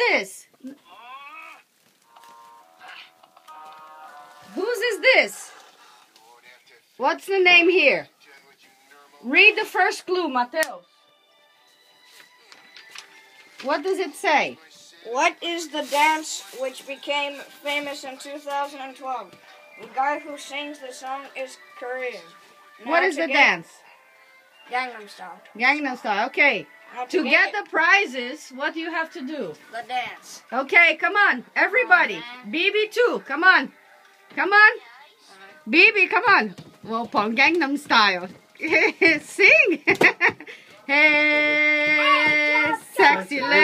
this? Whose is this? What's the name here? Read the first clue, Mateus. What does it say? What is the dance which became famous in 2012? The guy who sings the song is Korean. What is the dance? Gangnam Style. Gangnam Style. Okay. To get the prizes, what do you have to do? The dance. Okay, come on, everybody. BB too. Come on. Come on. BB, come on. Well, pong Gangnam Style. Sing. Hey, sexy lady.